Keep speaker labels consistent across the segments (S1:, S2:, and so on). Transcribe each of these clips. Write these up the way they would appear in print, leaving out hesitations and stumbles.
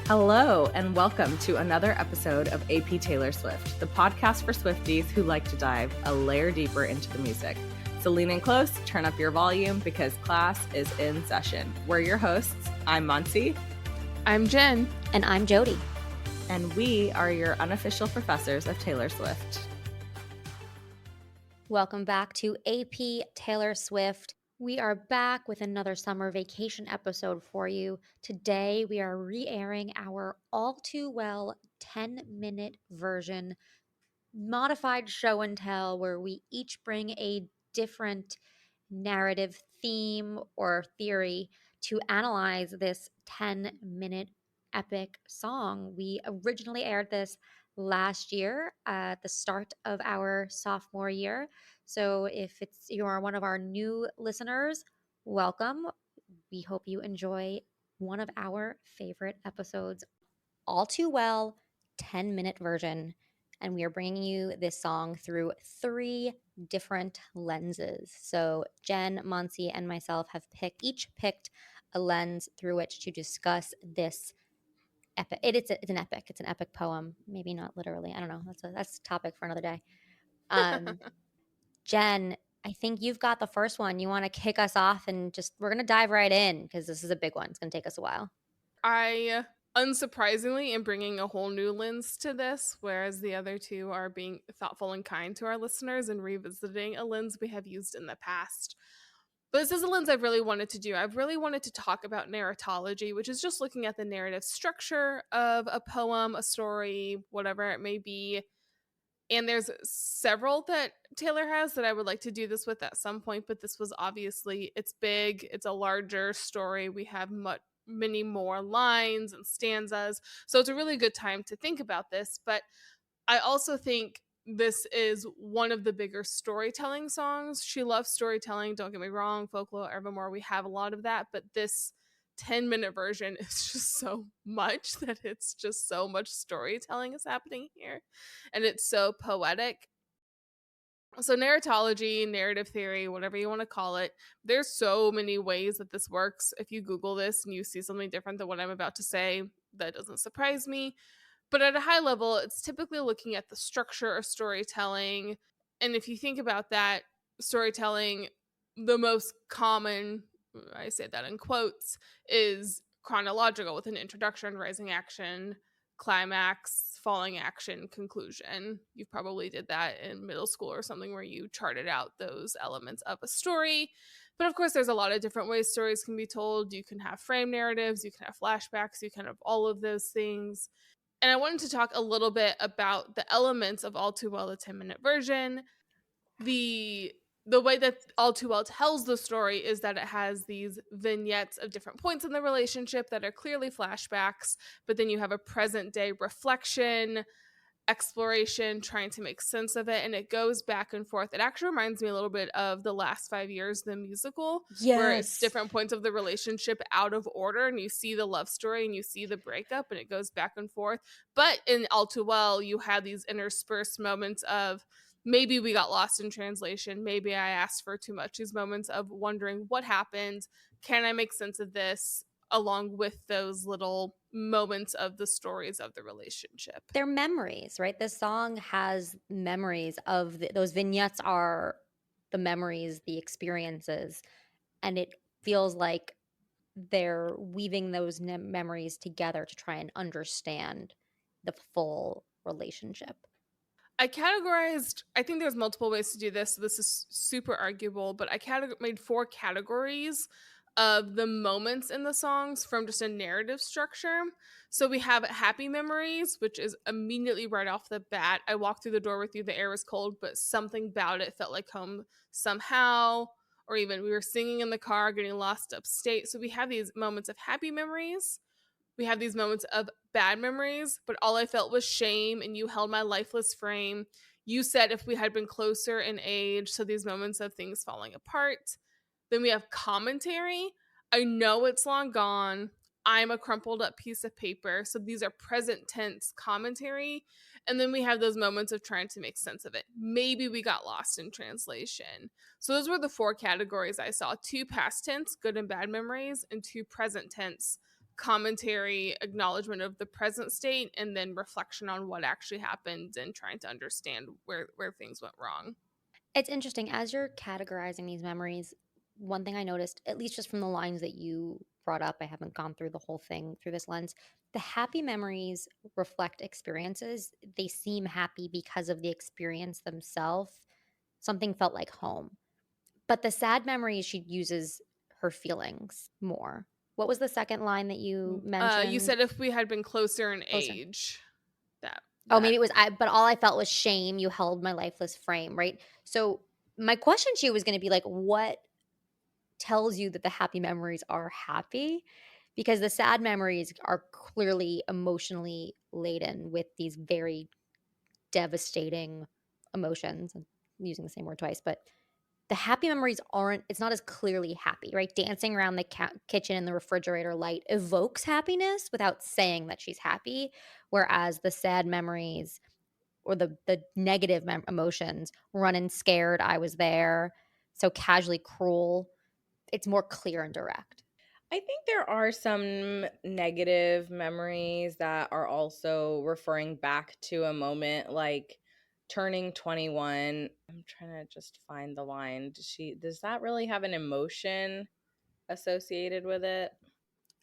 S1: Hello, and welcome to another episode of AP Taylor Swift, the podcast for Swifties who like to dive a layer deeper into the music. So lean in close, turn up your volume, because class is in session. We're your hosts. I'm Monty.
S2: I'm Jen.
S3: And I'm Jody.
S1: And we are your unofficial professors of Taylor Swift.
S3: Welcome back to AP Taylor Swift. We are back with another summer vacation episode for you. Today, we are re-airing our all too well 10-minute version, modified show and tell, where we each bring a different narrative theme or theory to analyze this 10-minute epic song. We originally aired this last year at the start of our sophomore year. So if you are one of our new listeners, welcome. We hope you enjoy one of our favorite episodes, All Too Well 10-minute version. And we are bringing you this song through 3 different lenses. So Jen, Monsi, and myself have each picked a lens through which to discuss this epic. It's an epic. It's an epic poem. Maybe not literally. I don't know. That's a topic for another day. Jen, I think you've got the first one. You want to kick us off and we're going to dive right in because this is a big one. It's going to take us a while.
S2: I, unsurprisingly, am bringing a whole new lens to this, whereas the other two are being thoughtful and kind to our listeners and revisiting a lens we have used in the past. But this is a lens I've really wanted to do. I've really wanted to talk about narratology, which is just looking at the narrative structure of a poem, a story, whatever it may be. And there's several that Taylor has that I would like to do this with at some point, but this was obviously, it's big, it's a larger story. We have many more lines and stanzas. So it's a really good time to think about this. But I also think this is one of the bigger storytelling songs. She loves storytelling, don't get me wrong, folklore, evermore, we have a lot of that, but this 10-minute version is just so much that it's just so much storytelling is happening here, and it's so poetic. So narratology, narrative theory, whatever you want to call it, there's so many ways that this works. If you Google this and you see something different than what I'm about to say, that doesn't surprise me. But at a high level, it's typically looking at the structure of storytelling. And if you think about that, storytelling, the most common, I say that in quotes, is chronological, with an introduction, rising action, climax, falling action, conclusion. You probably did that in middle school or something, where you charted out those elements of a story. But of course, there's a lot of different ways stories can be told. You can have frame narratives, you can have flashbacks, you can have all of those things. And I wanted to talk a little bit about the elements of All Too Well, the 10-minute version. The way that All Too Well tells the story is that it has these vignettes of different points in the relationship that are clearly flashbacks, but then you have a present day reflection, exploration, trying to make sense of it, and it goes back and forth. It actually reminds me a little bit of The Last 5 Years, the musical, where it's different points of the relationship out of order, and you see the love story and you see the breakup, and it goes back and forth. But in All Too Well, you have these interspersed moments of maybe we got lost in translation, maybe I asked for too much, these moments of wondering what happened, can I make sense of this, along with those little moments of the stories of the relationship.
S3: They're memories, right? This song has memories of those vignettes are the memories, the experiences, and it feels like they're weaving those memories together to try and understand the full relationship.
S2: I think there's multiple ways to do this, so this is super arguable, but I made 4 categories of the moments in the songs from just a narrative structure. So we have happy memories, which is immediately right off the bat. I walked through the door with you, the air was cold, but something about it felt like home somehow. Or even we were singing in the car, getting lost upstate. So we have these moments of happy memories. We have these moments of bad memories, but all I felt was shame, and you held my lifeless frame. You said if we had been closer in age, so these moments of things falling apart. Then we have commentary. I know it's long gone. I'm a crumpled up piece of paper. So these are present tense commentary. And then we have those moments of trying to make sense of it. Maybe we got lost in translation. So those were the 4 categories I saw: 2 past tense, good and bad memories, and 2 present tense, commentary, acknowledgement of the present state, and then reflection on what actually happened and trying to understand where things went wrong.
S3: It's interesting. As you're categorizing these memories, one thing I noticed, at least just from the lines that you brought up, I haven't gone through the whole thing through this lens. The happy memories reflect experiences. They seem happy because of the experience themselves. Something felt like home. But the sad memories, she uses her feelings more. What was the second line that you mentioned?
S2: You said if we had been closer in
S3: Closer.
S2: age,
S3: Oh, maybe it was but all I felt was shame. You held my lifeless frame, right? So my question to you was going to be like, what tells you that the happy memories are happy? Because the sad memories are clearly emotionally laden with these very devastating emotions. I'm using the same word twice, but the happy memories aren't, it's not as clearly happy, right? Dancing around the kitchen and the refrigerator light evokes happiness without saying that she's happy. Whereas the sad memories or the negative emotions, running scared, I was there, so casually cruel, it's more clear and direct.
S1: I think there are some negative memories that are also referring back to a moment like turning 21. I'm trying to just find the line. Does that really have an emotion associated with it?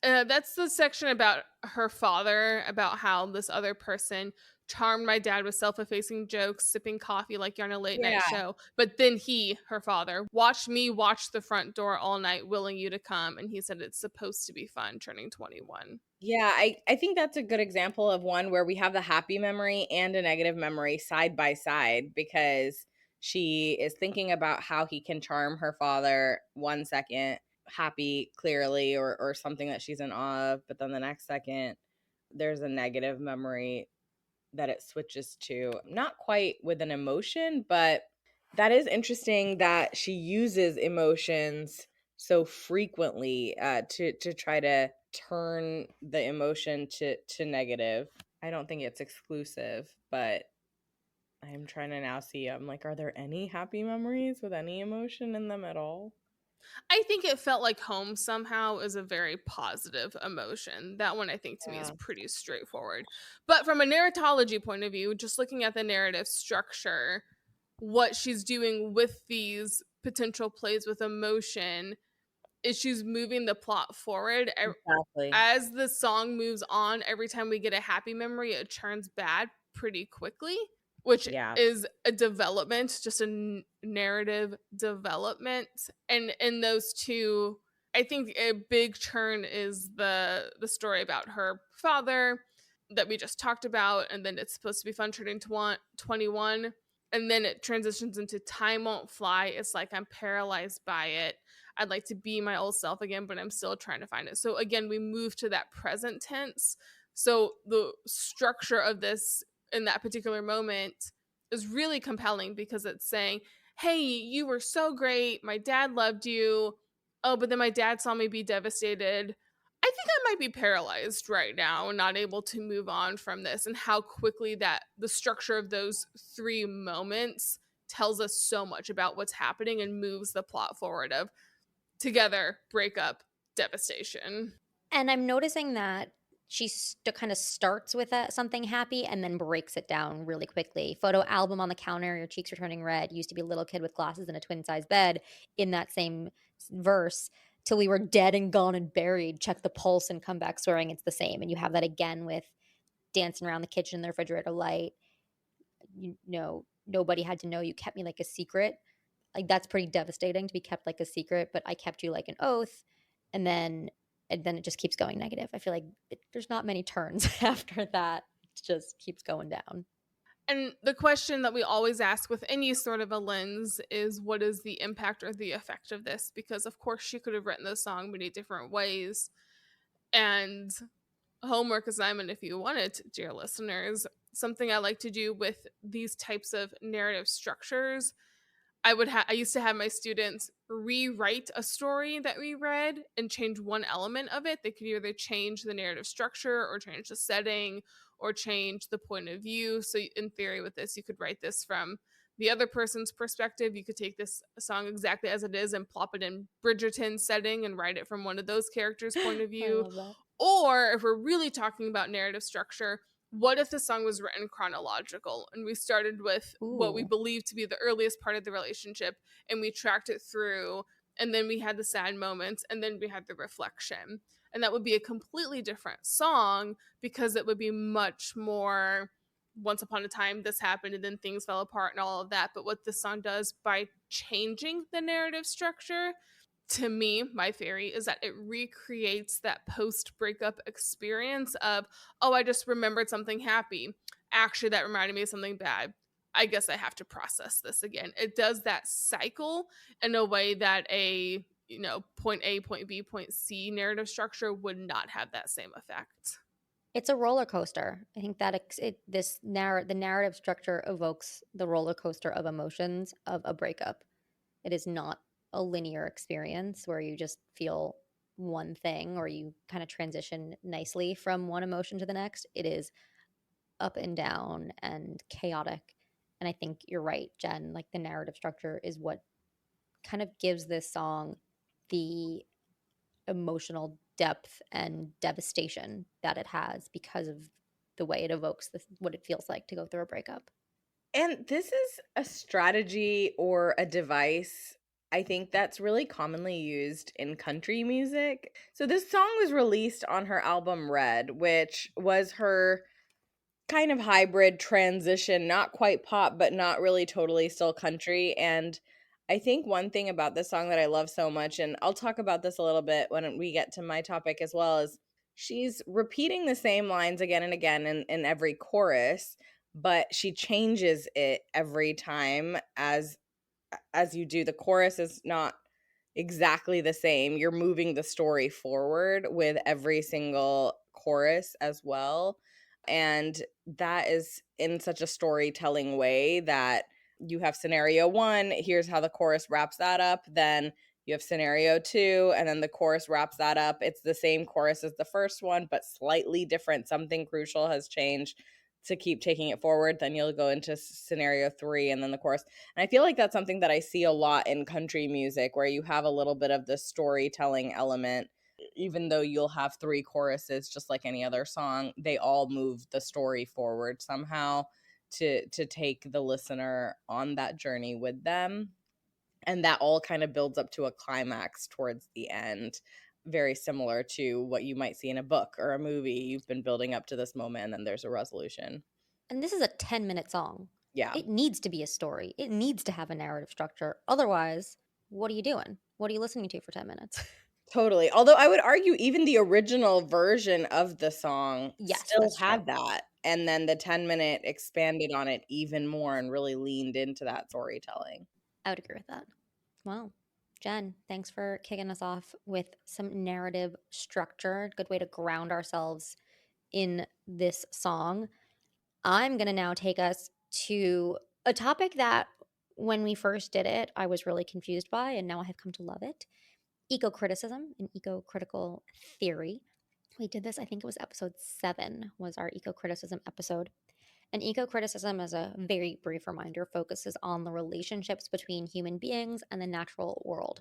S2: That's the section about her father, about how this other person charmed my dad with self-effacing jokes, sipping coffee like you're on a late night show. But then he, her father, watched me watch the front door all night, willing you to come. And he said it's supposed to be fun turning 21.
S1: Yeah, I think that's a good example of one where we have the happy memory and a negative memory side by side, because she is thinking about how he can charm her father 1 second, happy clearly, or something that she's in awe of, but then the next second there's a negative memory that it switches to, not quite with an emotion, but that is interesting that she uses emotions so frequently to try to turn the emotion to negative. I don't think it's exclusive, but I'm trying to now see, I'm like, are there any happy memories with any emotion in them at all?
S2: I think it felt like home somehow is a very positive emotion. That one, I think, to me is pretty straightforward. But from a narratology point of view, just looking at the narrative structure, what she's doing with these potential plays with emotion is she's moving the plot forward.
S1: Exactly.
S2: As the song moves on, every time we get a happy memory, it turns bad pretty quickly, which is a development, just a narrative development. And in those two, I think a big turn is the story about her father that we just talked about, and then it's supposed to be fun turning 21, and then it transitions into time won't fly. It's like I'm paralyzed by it. I'd like to be my old self again, but I'm still trying to find it. So again, we move to that present tense. So the structure of this in that particular moment is really compelling because it's saying, hey, you were so great. My dad loved you. Oh, but then my dad saw me be devastated. I think I might be paralyzed right now and not able to move on from this. And how quickly that the structure of those three moments tells us so much about what's happening and moves the plot forward of together, breakup, devastation.
S3: And I'm noticing that she kind of starts with something happy and then breaks it down really quickly. Photo album on the counter, your cheeks are turning red. Used to be a little kid with glasses in a twin-size bed in that same verse. Till we were dead and gone and buried. Check the pulse and come back swearing it's the same. And you have that again with dancing around the kitchen in the refrigerator light. You know, nobody had to know you kept me like a secret. Like that's pretty devastating to be kept like a secret, but I kept you like an oath. And then it just keeps going negative. I feel like there's not many turns after that. It just keeps going down.
S2: And the question that we always ask with any sort of a lens is, what is the impact or the effect of this? Because of course she could have written the song many different ways. And homework assignment, if you wanted to, dear listeners, something I like to do with these types of narrative structures, I used to have my students rewrite a story that we read and change one element of it. They could either change the narrative structure or change the setting or change the point of view. So in theory with this, you could write this from the other person's perspective. You could take this song exactly as it is and plop it in Bridgerton's setting and write it from one of those characters' point of view. Or if we're really talking about narrative structure, what if the song was written chronological and we started with what we
S3: Ooh.
S2: believe to be the earliest part of the relationship and we tracked it through, and then we had the sad moments and then we had the reflection? And that would be a completely different song because it would be much more once upon a time this happened and then things fell apart and all of that. But what this song does by changing the narrative structure, to me, my theory is that it recreates that post breakup experience of, oh, I just remembered something happy. Actually, that reminded me of something bad. I guess I have to process this again. It does that cycle in a way that a, point A, point B, point C narrative structure would not have that same effect.
S3: It's a roller coaster. I think that the narrative structure evokes the roller coaster of emotions of a breakup. It is not a linear experience where you just feel one thing or you kind of transition nicely from one emotion to the next. It is up and down and chaotic. And I think you're right, Jen. Like the narrative structure is what kind of gives this song the emotional depth and devastation that it has because of the way it evokes what it feels like to go through a breakup.
S1: And this is a strategy or a device, I think, that's really commonly used in country music. So this song was released on her album Red, which was her kind of hybrid transition, not quite pop, but not really totally still country. And I think one thing about this song that I love so much, and I'll talk about this a little bit when we get to my topic as well, is she's repeating the same lines again and again in every chorus, but she changes it every time as you do. The chorus is not exactly the same. You're moving the story forward with every single chorus as well. And that is in such a storytelling way that you have scenario one, here's how the chorus wraps that up. Then you have scenario two, and then the chorus wraps that up. It's the same chorus as the first one, but slightly different. Something crucial has changed to keep taking it forward. Then you'll go into scenario three and then the chorus. And I feel like that's something that I see a lot in country music, where you have a little bit of the storytelling element. Even though you'll have three choruses, just like any other song, they all move the story forward somehow to take the listener on that journey with them. And that all kind of builds up to a climax towards the end, very similar to what you might see in a book or a movie. You've been building up to this moment and then there's a resolution.
S3: And this is a 10-minute song.
S1: Yeah.
S3: It needs to be a story. It needs to have a narrative structure. Otherwise, what are you doing? What are you listening to for 10 minutes?
S1: Totally. Although I would argue even the original version of the song
S3: Yes,
S1: still
S3: that's true.
S1: had that. And then the 10-minute expanded on it even more and really leaned into that storytelling.
S3: I would agree with that. Wow. Jen, thanks for kicking us off with some narrative structure. Good way to ground ourselves in this song. I'm going to now take us to a topic that when we first did it, I was really confused by, and now I have come to love it. Ecocriticism and eco-critical theory. We did this, I think it was episode 7 was our eco-criticism episode. And eco-criticism, as a very brief reminder, focuses on the relationships between human beings and the natural world.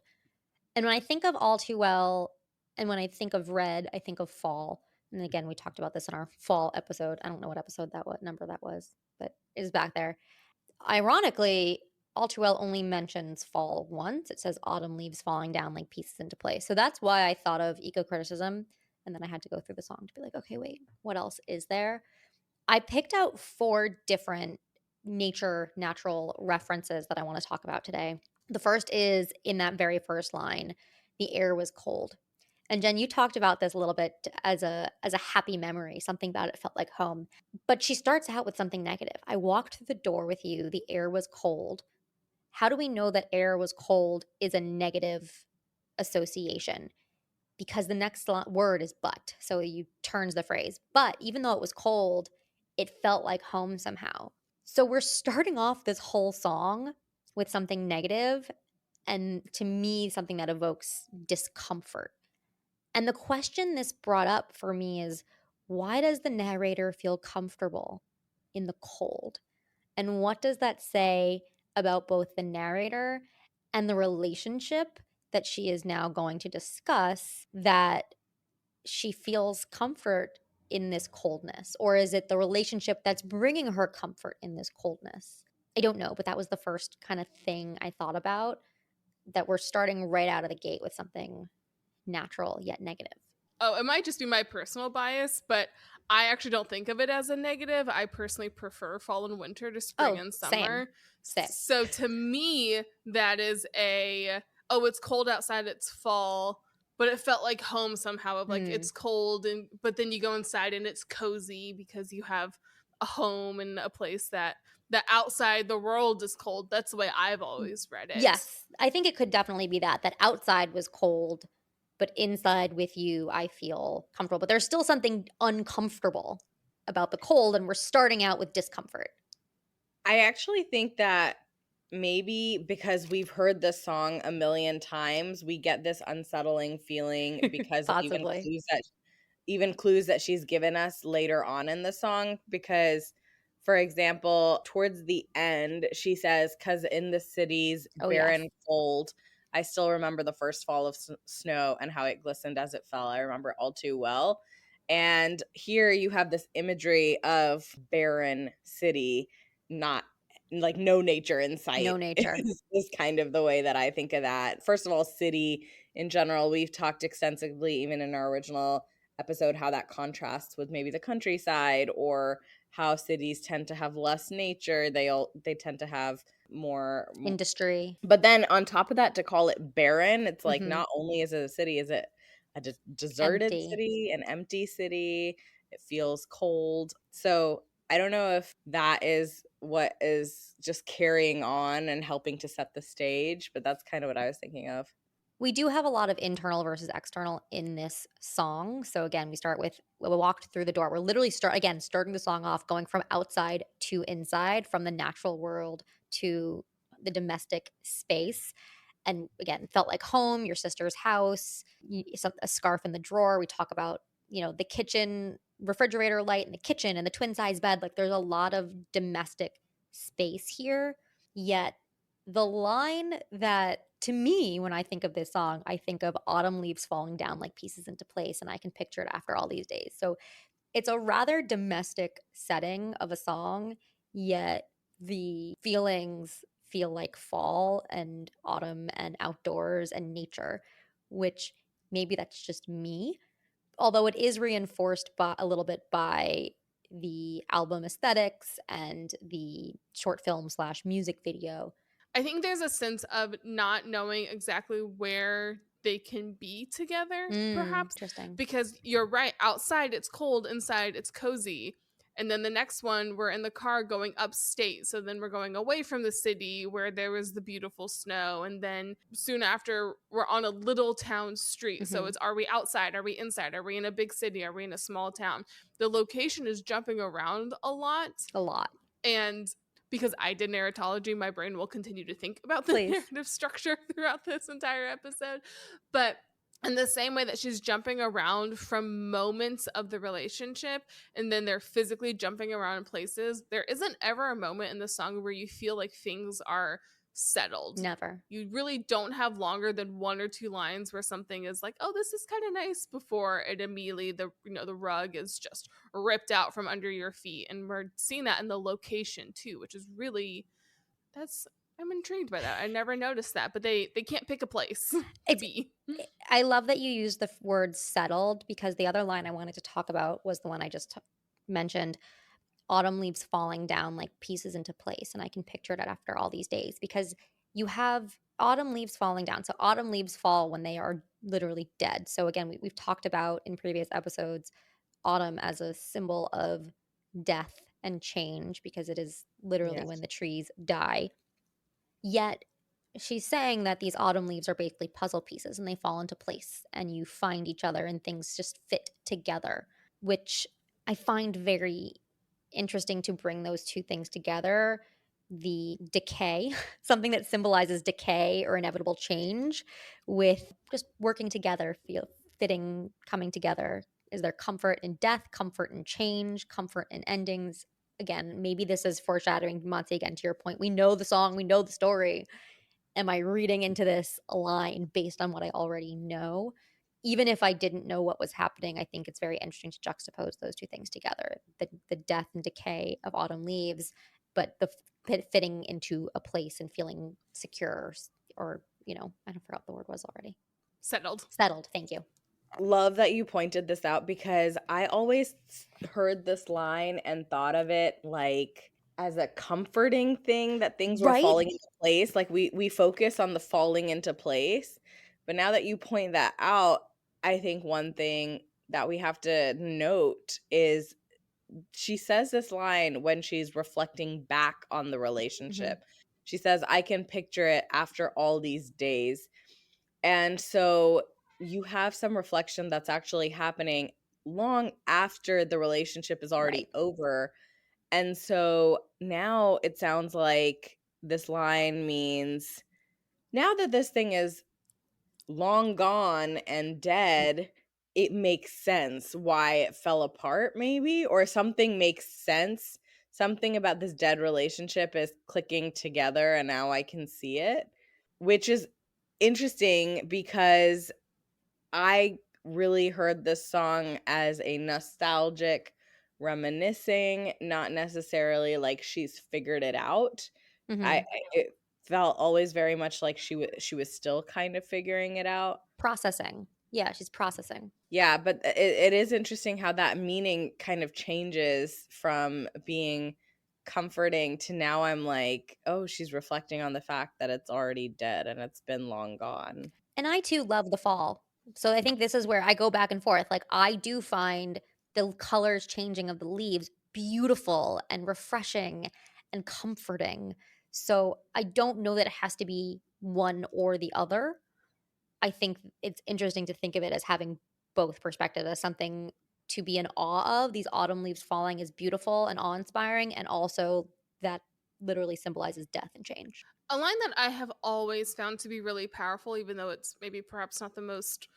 S3: And when I think of All Too Well, and when I think of Red, I think of fall. And again, we talked about this in our fall episode. I don't know what episode what number that was, but it is back there. Ironically, All Too Well only mentions fall once. It says autumn leaves falling down like pieces into place. So that's why I thought of eco-criticism. And then I had to go through the song to be like, okay, wait, what else is there? I picked out 4 different natural references that I want to talk about today. The first is in that very first line, the air was cold. And Jen, you talked about this a little bit as a happy memory, something about it felt like home. But she starts out with something negative. I walked through the door with you, the air was cold. How do we know that air was cold is a negative association? Because the next word is but. So you turns the phrase. But even though it was cold, it felt like home somehow. So we're starting off this whole song with something negative, and to me, something that evokes discomfort. And the question this brought up for me is, why does the narrator feel comfortable in the cold? And what does that say about both the narrator and the relationship that she is now going to discuss that she feels comfort in this coldness? Or is it the relationship that's bringing her comfort in this coldness? I don't know, but that was the first kind of thing I thought about, that we're starting right out of the gate with something natural yet negative.
S2: Oh, it might just be my personal bias, but I actually don't think of it as a negative. I personally prefer fall and winter to spring
S3: Oh,
S2: and
S3: same.
S2: summer.
S3: Same.
S2: So to me, that is oh, it's cold outside, it's fall, but it felt like home somehow, of like it's cold, but then you go inside and it's cozy because you have a home and a place that outside the world is cold. That's the way I've always read it.
S3: Yes, I think it could definitely be that outside was cold, but inside with you, I feel comfortable. But there's still something uncomfortable about the cold, and we're starting out with discomfort.
S1: I actually think that maybe because we've heard this song a million times, we get this unsettling feeling because of
S3: Possibly.
S1: even clues that she's given us later on in the song. Because, for example, towards the end, she says, "'Cause in the city's
S3: Oh, yes.
S1: barren cold, I still remember the first fall of snow and how it glistened as it fell. I remember it all too well." And here you have this imagery of barren city, not like no nature in sight.
S3: No nature.
S1: Is kind of the way that I think of that. First of all, city in general, we've talked extensively, even in our original episode, how that contrasts with maybe the countryside, or how cities tend to have less nature. They tend to have more
S3: Industry.
S1: but then on top of that, to call it barren, it's like,
S3: Mhm.
S1: not only is it a city, is it a deserted
S3: Empty.
S1: city, an empty city? It feels cold. So I don't know if that is what is just carrying on and helping to set the stage, but that's kind of what I was thinking of.
S3: We do have a lot of internal versus external in this song. So again, we walked through the door. We're literally starting the song off, going from outside to inside, from the natural world to the domestic space. And again, felt like home, your sister's house, a scarf in the drawer. We talk about, the kitchen, refrigerator light in the kitchen, and the twin size bed. Like, there's a lot of domestic space here. Yet the line that, to me, when I think of this song, I think of autumn leaves falling down like pieces into place, and I can picture it after all these days. So it's a rather domestic setting of a song, yet the feelings feel like fall and autumn and outdoors and nature, which maybe that's just me. Although it is reinforced by a little bit by the album aesthetics and the short film slash music video.
S2: I think there's a sense of not knowing exactly where they can be together, perhaps,
S3: Interesting.
S2: because you're right. Outside it's cold, inside it's cozy. And then the next one, we're in the car going upstate. So then we're going away from the city where there was the beautiful snow. And then soon after, we're on a little town street. So it's, are we outside? Are we inside? Are we in a big city? Are we in a small town? The location is jumping around a lot.
S3: A lot.
S2: And because I did narratology, my brain will continue to think about the
S3: Please.
S2: narrative structure throughout this entire episode. But in the same way that she's jumping around from moments of the relationship, and then they're physically jumping around in places, there isn't ever a moment in the song where you feel like things are settled.
S3: Never.
S2: You really don't have longer than one or two lines where something is like, oh, this is kind of nice, before it immediately, the rug is just ripped out from under your feet. And we're seeing that in the location too, which is really, I'm intrigued by that. I never noticed that, but they can't pick a place to be.
S3: I love that you used the word settled, because the other line I wanted to talk about was the one I just mentioned. Autumn leaves falling down like pieces into place, and I can picture it after all these days, because you have autumn leaves falling down. So autumn leaves fall when they are literally dead. So again, we've talked about in previous episodes autumn as a symbol of death and change, because it is literally when
S1: Yes.
S3: the trees die. Yet she's saying that these autumn leaves are basically puzzle pieces, and they fall into place and you find each other and things just fit together, which I find very interesting, to bring those two things together. The decay, something that symbolizes decay or inevitable change, with just working together, fitting, coming together. Is there comfort in death, comfort in change, comfort in endings? Again, maybe this is foreshadowing, Monty, again, to your point. We know the song, we know the story. Am I reading into this a line based on what I already know? even if I didn't know what was happening, I think it's very interesting to juxtapose those two things together, the death and decay of autumn leaves, but the fitting into a place and feeling secure, or I don't forgot the word was already.
S2: Settled.
S3: Thank you.
S1: Love that you pointed this out, because I always heard this line and thought of it like as a comforting thing, that things were
S3: Right?
S1: falling into place. Like we focus on the falling into place. But now that you point that out, I think one thing that we have to note is she says this line when she's reflecting back on the relationship. She says, I can picture it after all these days. And so you have some reflection that's actually happening long after the relationship is already
S3: Right.
S1: over. And so now it sounds like this line means, now that this thing is long gone and dead, it makes sense why it fell apart, maybe, or something makes sense. Something about this dead relationship is clicking together, and now I can see it, which is interesting because I really heard this song as a nostalgic reminiscing, not necessarily like she's figured it out. It felt always very much like she was still kind of figuring it out.
S3: Processing. Yeah, she's processing.
S1: Yeah, but it is interesting how that meaning kind of changes from being comforting to now I'm like, oh, she's reflecting on the fact that it's already dead and it's been long gone.
S3: And I too love the fall. So I think this is where I go back and forth. Like, I do find the colors changing of the leaves beautiful and refreshing and comforting. So I don't know that it has to be one or the other. I think it's interesting to think of it as having both perspectives, as something to be in awe of. These autumn leaves falling is beautiful and awe-inspiring, and also that literally symbolizes death and change.
S2: A line that I have always found to be really powerful, even though it's maybe perhaps not the most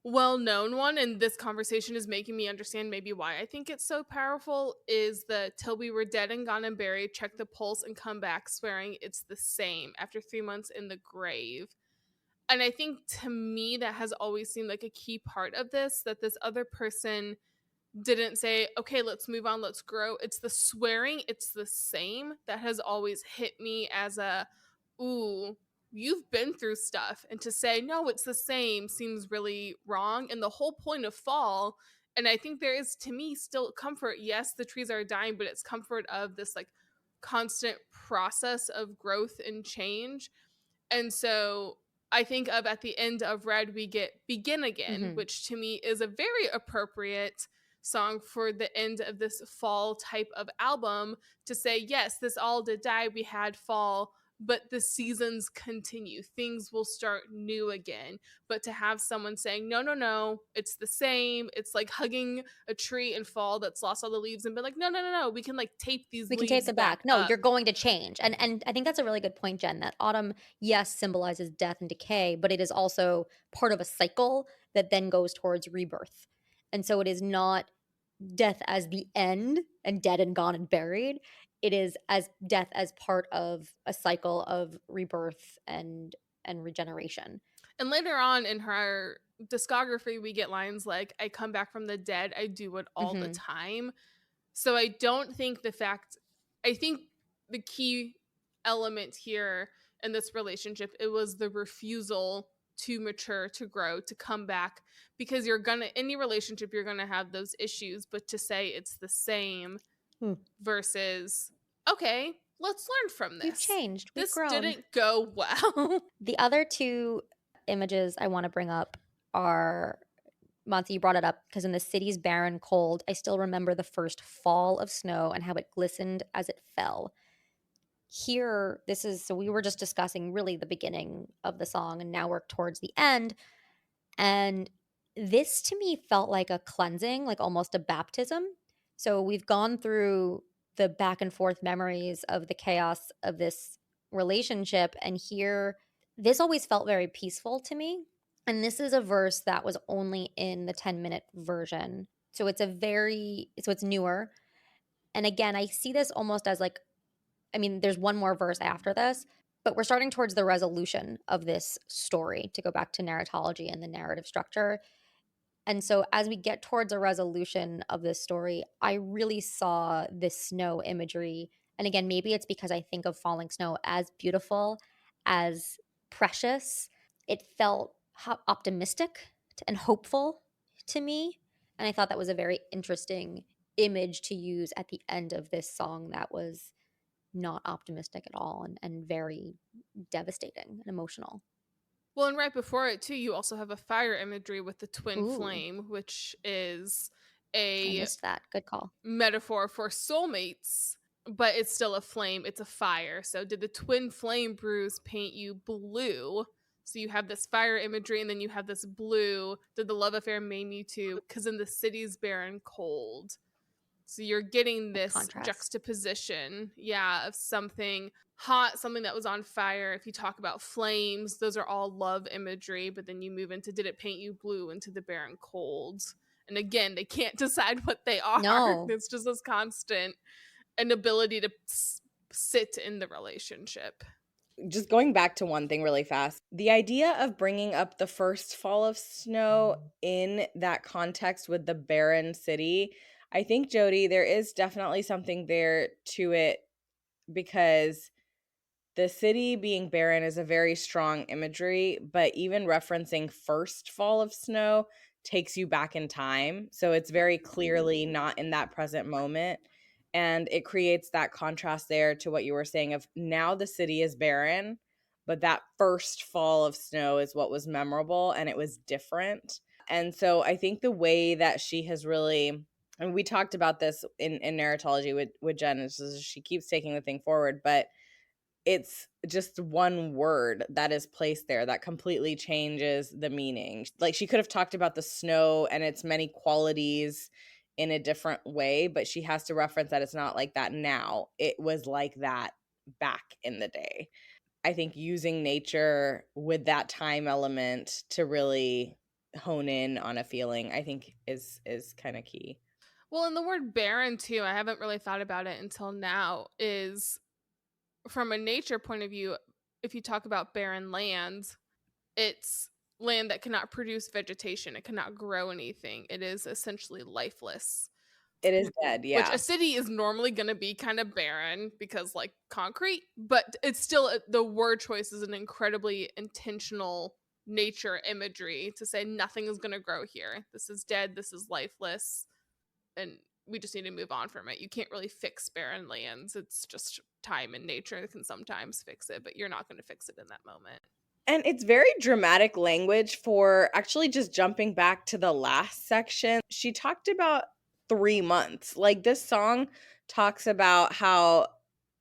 S2: well-known one, and this conversation is making me understand maybe why I think it's so powerful, is the till we were dead and gone and buried, check the pulse and come back swearing it's the same after 3 months in the grave. And I think to me that has always seemed like a key part of this, that this other person didn't say, okay, let's move on, let's grow. It's the swearing, it's the same, that has always hit me as a, ooh, you've been through stuff. And to say, no, it's the same seems really wrong. And the whole point of fall, and I think there is to me still comfort. Yes, the trees are dying, but it's comfort of this like constant process of growth and change. And so I think of at the end of Red, we get Begin Again, which to me is a very appropriate song for the end of this fall type of album, to say, yes, this all did die. We had fall, but the seasons continue. Things will start new again. But to have someone saying, no, no, no, it's the same. It's like hugging a tree in fall that's lost all the leaves and be like, no, no, no, no. We can like tape these
S3: We can
S2: leaves
S3: tape them back. No,
S2: up.
S3: you're going to change. And I think that's a really good point, Jen, that autumn, yes, symbolizes death and decay, but it is also part of a cycle that then goes towards rebirth. And so it is not death as the end and dead and gone and buried. It is as death as part of a cycle of rebirth and regeneration.
S2: And later on in her discography, we get lines like, I come back from the dead, I do it all the time. So I don't think I think the key element here in this relationship, it was the refusal to mature, to grow, to come back, because any relationship, you're gonna have those issues, but to say it's the same versus, okay, let's learn from this.
S3: We've changed. We've
S2: this
S3: grown.
S2: didn't go well.
S3: The other two images I want to bring up are, Monty, you brought it up, because in the city's barren cold, I still remember the first fall of snow and how it glistened as it fell. Here, so we were just discussing really the beginning of the song, and now we're towards the end. And this to me felt like a cleansing, like almost a baptism. So we've gone through the back and forth memories of the chaos of this relationship. And here, this always felt very peaceful to me. And this is a verse that was only in the 10-minute version. So it's it's newer. And again, I see this almost as like, I mean, there's one more verse after this, But we're starting towards the resolution of this story, to go back to narratology and the narrative structure. And so as we get towards a resolution of this story, I really saw this snow imagery. And again, maybe it's because I think of falling snow as beautiful, as precious. It felt optimistic and hopeful to me. And I thought that was a very interesting image to use at the end of this song that was not optimistic at all, and very devastating and emotional.
S2: Well, and right before it too, you also have a fire imagery with the twin
S3: Ooh,
S2: flame, which is
S3: I
S2: a
S3: missed that. Good call.
S2: metaphor for soulmates, but it's still a flame, it's a fire. So did the twin flame bruise paint you blue? So you have this fire imagery and then you have this blue. Did the love affair maim you too? Because in the city's barren cold. So you're getting this
S3: Contrast.
S2: juxtaposition, of something hot, something that was on fire. If you talk about flames, those are all love imagery, but then you move into did it paint you blue, into the barren cold. And again, they can't decide what they are.
S3: No.
S2: It's just this constant inability to sit in the relationship.
S1: Just going back to one thing really fast, the idea of bringing up the first fall of snow in that context with the barren city, I think, Jody, there is definitely something there to it, because the city being barren is a very strong imagery, but even referencing first fall of snow takes you back in time. So it's very clearly not in that present moment. And it creates that contrast there to what you were saying of now the city is barren, but that first fall of snow is what was memorable and it was different. And so I think the way that she has really, and we talked about this in narratology with Jen, is she keeps taking the thing forward, but it's just one word that is placed there that completely changes the meaning. Like, she could have talked about the snow and its many qualities in a different way, but she has to reference that it's not like that now. It was like that back in the day. I think using nature with that time element to really hone in on a feeling, I think is kind of key.
S2: Well, and the word barren too, I haven't really thought about it until now, is from a nature point of view. If you talk about barren lands, it's land that cannot produce vegetation. It cannot grow anything. It is essentially lifeless.
S1: It is dead,
S2: Which
S1: yeah.
S2: a city is normally going to be kind of barren because, like, concrete, but it's still, the word choice is an incredibly intentional nature imagery to say nothing is going to grow here. This is dead. This is lifeless. And we just need to move on from it. You can't really fix barren lands. It's just time and nature that can sometimes fix it, but you're not going to fix it in that moment.
S1: And it's very dramatic language for actually just jumping back to the last section. She talked about 3 months. Like, this song talks about how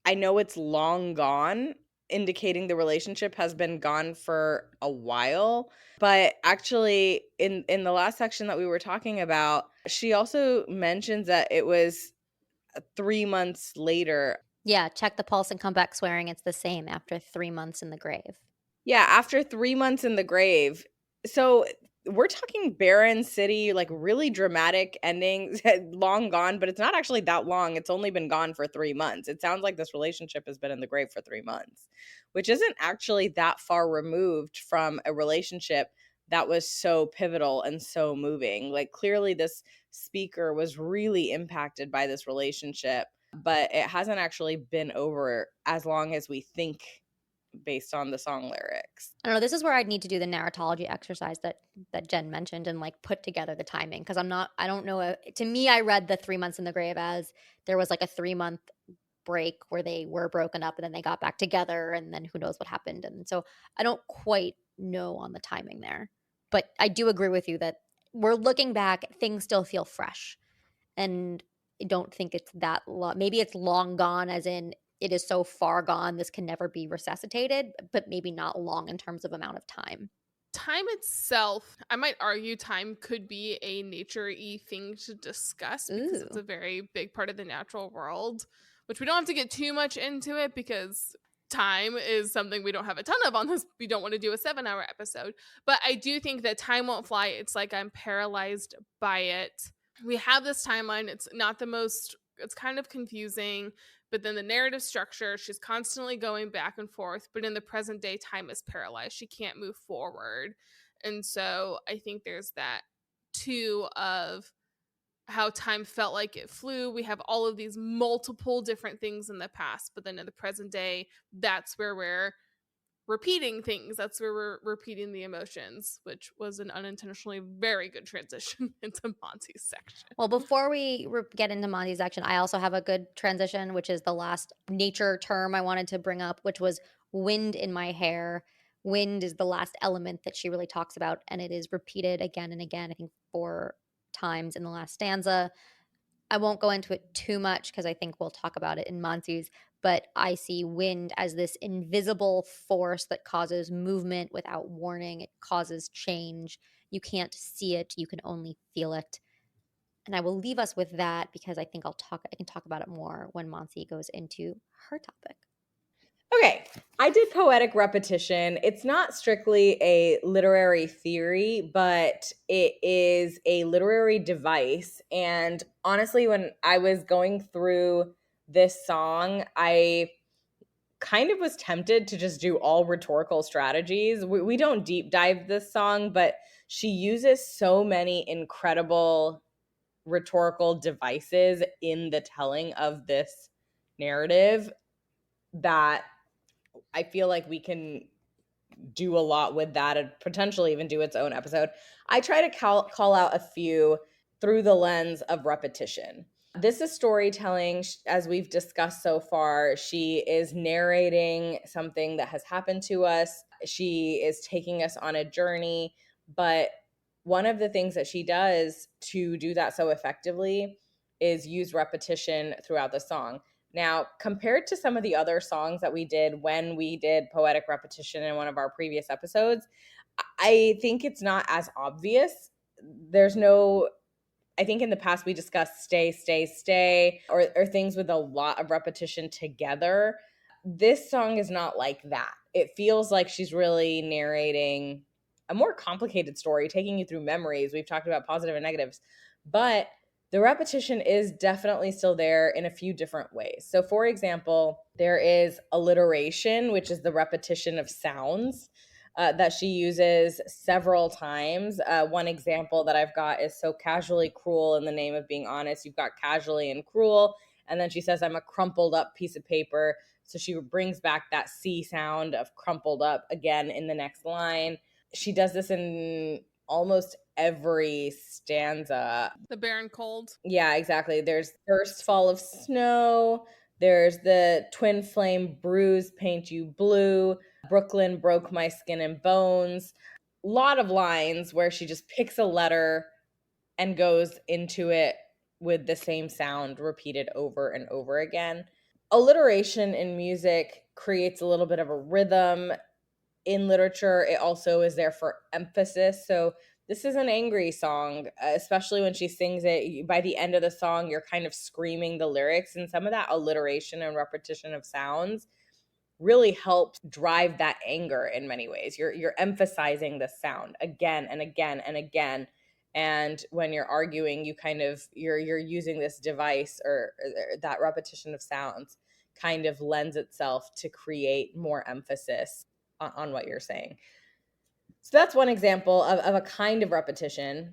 S1: I know it's long gone, indicating the relationship has been gone for a while. But actually, in the last section that we were talking about, she also mentions that it was 3 months later.
S3: Yeah, check the pulse and come back swearing it's the same after 3 months in the grave.
S1: Yeah, after 3 months in the grave. So we're talking barren city, like really dramatic endings, long gone, but it's not actually that long. It's only been gone for 3 months. It sounds like this relationship has been in the grave for 3 months, which isn't actually that far removed from a relationship that was so pivotal and so moving. Like, clearly this speaker was really impacted by this relationship, but it hasn't actually been over as long as we think based on the song lyrics.
S3: I don't know, this is where I'd need to do the narratology exercise that Jen mentioned and like put together the timing, because I don't know, to me I read the 3 months in the grave as there was like a 3-month break where they were broken up and then they got back together and then who knows what happened. And so I don't quite know on the timing there. But I do agree with you that we're looking back, things still feel fresh. And I don't think it's that long. Maybe it's long gone, as in it is so far gone, this can never be resuscitated, but maybe not long in terms of amount of time.
S2: Time itself, I might argue time could be a nature-y thing to discuss because it's
S3: Ooh.
S2: a very big part of the natural world, which we don't have to get too much into it because time is something we don't have a ton of on this. We don't want to do a 7-hour episode, but I do think that time won't fly. It's like I'm paralyzed by it. We have this timeline. It's not the most, it's kind of confusing, But then the narrative structure, she's constantly going back and forth, but in the present day, time is paralyzed. She can't move forward. And so I think there's that too of how time felt like it flew. We have all of these multiple different things in the past, but then in the present day, that's where we're repeating things. That's where we're repeating the emotions, which was an unintentionally very good transition into Monty's section.
S3: Well, before we get into Monty's section, I also have a good transition, which is the last nature term I wanted to bring up, which was wind in my hair. Wind is the last element that she really talks about, and it is repeated again and again, I think 4 times in the last stanza. I won't go into it too much because I think we'll talk about it in Monty's, but I see wind as this invisible force that causes movement without warning. It causes change. You can't see it, you can only feel it. And I will leave us with that because I think I can talk about it more when Monty goes into her topic.
S1: Okay, I did poetic repetition. It's not strictly a literary theory, but it is a literary device. And honestly, when I was going through this song, I kind of was tempted to just do all rhetorical strategies. We don't deep dive this song, but she uses so many incredible rhetorical devices in the telling of this narrative that I feel like we can do a lot with that and potentially even do its own episode. I try to call out a few through the lens of repetition. This is storytelling, as we've discussed so far. She is narrating something that has happened to us. She is taking us on a journey. But one of the things that she does to do that so effectively is use repetition throughout the song. Now, compared to some of the other songs that we did when we did poetic repetition in one of our previous episodes, I think it's not as obvious. I think in the past we discussed stay, stay, stay, or things with a lot of repetition together. This song is not like that. It feels like she's really narrating a more complicated story, taking you through memories. We've talked about positive and negatives, but the repetition is definitely still there in a few different ways. So, for example, there is alliteration, which is the repetition of sounds. That she uses several times. One example that I've got is so casually cruel in the name of being honest. You've got casually and cruel. And then she says, I'm a crumpled up piece of paper. So she brings back that C sound of crumpled up again in the next line. She does this in almost every stanza.
S2: The barren cold.
S1: Yeah, exactly. There's first fall of snow. There's the twin flame bruise paint you blue. Brooklyn broke my skin and bones. Lot of lines where she just picks a letter and goes into it with the same sound repeated over and over again. Alliteration in music creates a little bit of a rhythm. In literature, it also is there for emphasis. So this is an angry song, especially when she sings it. By the end of the song, you're kind of screaming the lyrics, and some of that alliteration and repetition of sounds really helps drive that anger in many ways. You're emphasizing the sound again and again and again. And when you're arguing, you're using this device or that repetition of sounds kind of lends itself to create more emphasis on what you're saying. So that's one example of a kind of repetition.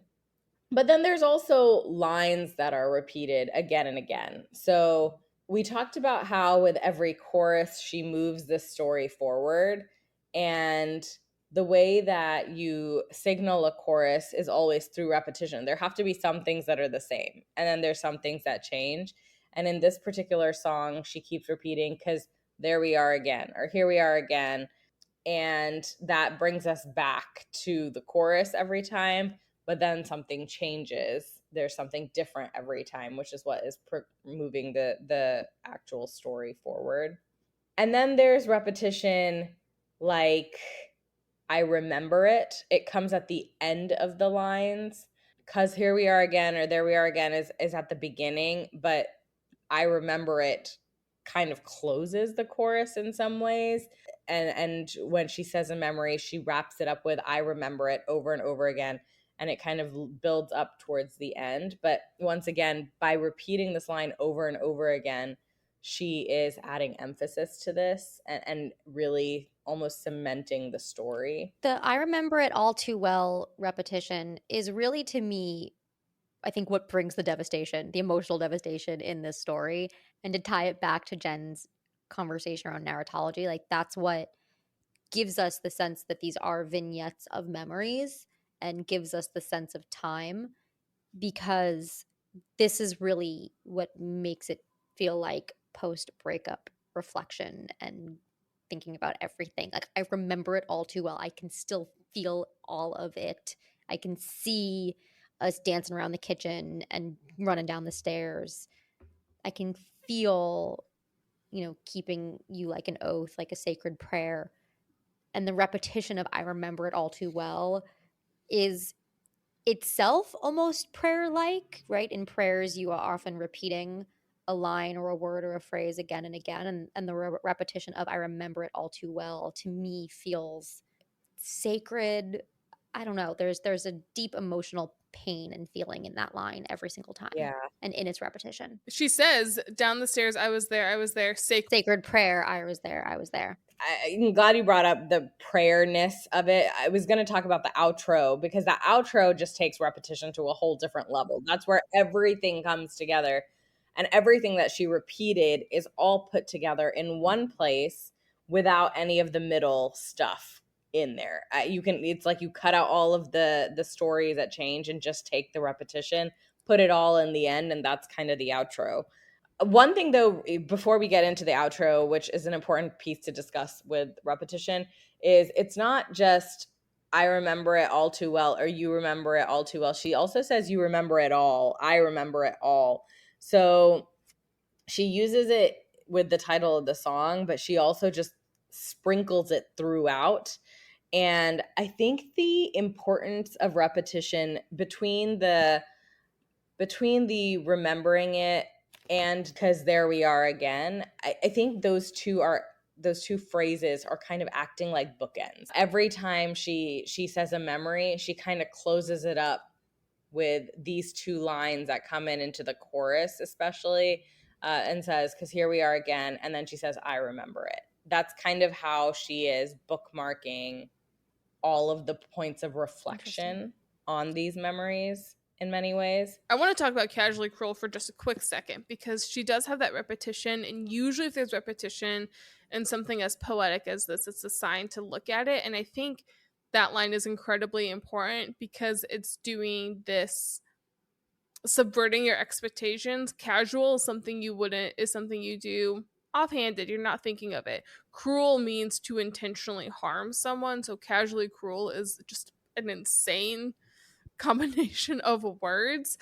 S1: But then there's also lines that are repeated again and again. So we talked about how with every chorus, she moves this story forward. And the way that you signal a chorus is always through repetition. There have to be some things that are the same, and then there's some things that change. And in this particular song, she keeps repeating, because there we are again, or here we are again. And that brings us back to the chorus every time, but then something changes. There's something different every time, which is what is moving the actual story forward. And then there's repetition, like I remember it. It comes at the end of the lines, because here we are again, or there we are again is at the beginning, but I remember it kind of closes the chorus in some ways. And when she says a memory, she wraps it up with I remember it over and over again, and it kind of builds up towards the end. But once again, by repeating this line over and over again, she is adding emphasis to this and really almost cementing the story.
S3: The I remember it all too well repetition is really, to me, I think what brings the devastation, the emotional devastation in this story. And to tie it back to Jen's conversation around narratology, like that's what gives us the sense that these are vignettes of memories and gives us the sense of time, because this is really what makes it feel like post breakup reflection and thinking about everything. Like, I remember it all too well. I can still feel all of it. I can see us dancing around the kitchen and running down the stairs. I can feel, keeping you like an oath, like a sacred prayer. And the repetition of I remember it all too well is itself almost prayer like, right? In prayers, you are often repeating a line or a word or a phrase again and again. And the repetition of I remember it all too well, to me, feels sacred. I don't know. There's a deep emotional pain and feeling in that line every single time.
S1: Yeah.
S3: And in its repetition.
S2: She says, down the stairs, I was there,
S3: Sacred prayer, I was there.
S1: I'm glad you brought up the prayerness of it. I was going to talk about the outro, because the outro just takes repetition to a whole different level. That's where everything comes together, and everything that she repeated is all put together in one place without any of the middle stuff in there. It's like you cut out all of the stories that change and just take the repetition, put it all in the end, and that's kind of the outro. One thing, though, before we get into the outro, which is an important piece to discuss with repetition, is it's not just I remember it all too well or you remember it all too well. She also says you remember it all. I remember it all. So she uses it with the title of the song, but she also just sprinkles it throughout. And I think the importance of repetition between the remembering it and because there we are again, I think those two phrases are kind of acting like bookends. Every time she says a memory, she kind of closes it up with these two lines that come into the chorus, especially, and says, because here we are again. And then she says, I remember it. That's kind of how she is bookmarking all of the points of reflection on these memories in many ways.
S2: I want to talk about Casually Cruel for just a quick second, because she does have that repetition, and usually if there's repetition in something as poetic as this, it's a sign to look at it. And I think that line is incredibly important because it's doing this subverting your expectations. Casual is something you do offhanded, you're not thinking of it. Cruel means to intentionally harm someone, so casually cruel is just an insane combination of words